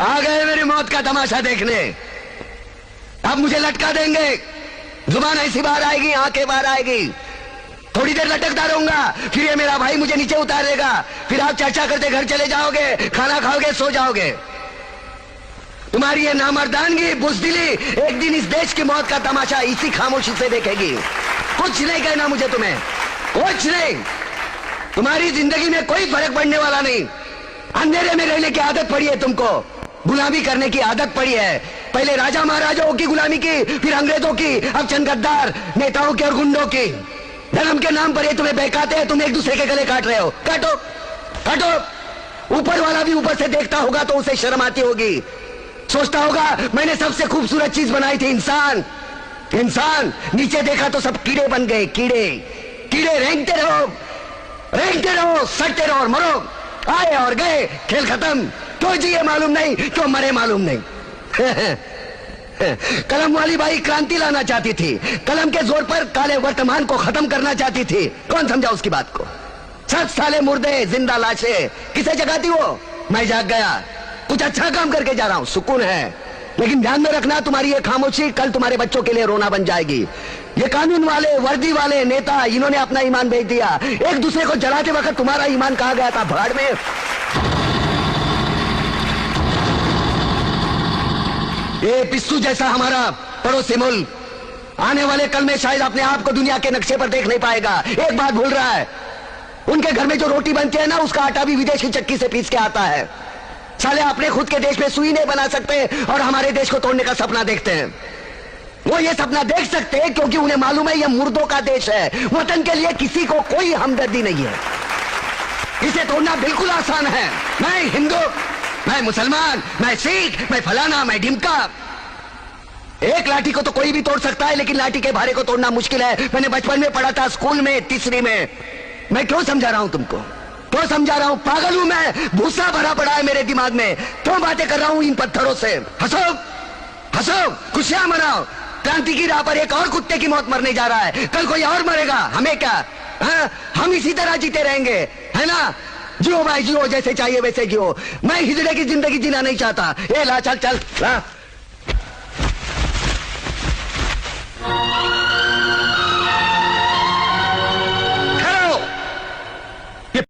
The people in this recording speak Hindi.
आ गए मेरी मौत का तमाशा देखने। अब मुझे लटका देंगे, जुबान ऐसी बाहर आएगी, आंखें बाहर आएगी, थोड़ी देर लटकता रहूंगा, फिर ये मेरा भाई मुझे नीचे उतारेगा, फिर आप चर्चा करते घर चले जाओगे, खाना खाओगे, सो जाओगे। तुम्हारी ये नामर्दानगी, बुज़दिली एक दिन इस देश की मौत का तमाशा इसी खामोशी से देखेगी। कुछ नहीं कहना मुझे, तुम्हें कुछ नहीं। तुम्हारी जिंदगी में कोई फर्क पड़ने वाला नहीं। अंधेरे में रहने की आदत पड़ी है तुमको, गुलामी करने की आदत पड़ी है। पहले राजा महाराजाओं की गुलामी की, फिर अंग्रेजों की, अब चंद गद्दार नेताओं की और गुंडों की। धर्म के नाम पर ये तुम्हें बहकाते हैं, तुम एक दूसरे के गले काट रहे हो। काटो काटो। ऊपर वाला भी ऊपर से देखता होगा तो उसे शर्म आती होगी, सोचता होगा मैंने सबसे खूबसूरत चीज बनाई थी, इंसान। इंसान नीचे देखा तो सब कीड़े बन गए, कीड़े कीड़े। रेंगते रहो, सटते रहो और मरो। आए और गए, खेल खत्म। क्यों जिए मालूम नहीं, क्यों मरे मालूम नहीं। कलम वाली बाई क्रांति लाना चाहती थी, कलम के जोर पर काले वर्तमान को खत्म करना चाहती थी। कौन समझा उसकी बात को? 7 साले मुर्दे, जिंदा लाशें किसे जगाती वो? मैं जाग गया, कुछ अच्छा काम करके जा रहा हूं, सुकून है। लेकिन ध्यान में रखना, तुम्हारी ये खामोशी कल तुम्हारे बच्चों के लिए रोना बन जाएगी। ये कानून वाले, वर्दी वाले नेता, इन्होंने अपना ईमान बेच दिया। एक दूसरे को जलाते वक्त तुम्हारा ईमान कहां गया था? भाड़ में। ये पिस्सू जैसा हमारा पड़ोसी मुल्क आने वाले कल में शायद अपने आप को दुनिया के नक्शे पर देख नहीं पाएगा। एक बात भूल रहा है, उनके घर में जो रोटी बनती है ना, उसका आटा भी विदेशी चक्की से पीस के आता है। साले अपने खुद के देश में सुई नहीं बना सकते और हमारे देश को तोड़ने का सपना देखते हैं। वो ये सपना देख सकते हैं क्योंकि उन्हें मालूम है ये मुर्दों का देश है। वतन के लिए किसी को कोई हमदर्दी नहीं है। इसे तोड़ना बिल्कुल आसान है। मैं हिंदू, मैं मुसलमान, मैं सिख, मैं फलाना, मैं ढिमका। एक लाठी को तो कोई भी तोड़ सकता है, लेकिन लाठी के भारे को तोड़ना मुश्किल है। मैंने बचपन में पढ़ा था, स्कूल में, तीसरी में। मैं क्यों समझा रहा हूं तुमको? क्यों समझा रहा हूं? पागल हूं मैं? भूसा भरा पड़ा है मेरे दिमाग में। क्यों बातें कर रहा हूं इन पत्थरों से? हंसो हंसो, खुशियां मनाओ। क्रांति की राह पर एक और कुत्ते की मौत मरने जा रहा है, कल कोई और मरेगा। हमें क्या? हम इसी तरह जीते रहेंगे, है ना? जियो भाई जियो, जैसे चाहिए वैसे जियो। मैं हिजड़े की जिंदगी जीना नहीं चाहता। ए ला, चल चल ला।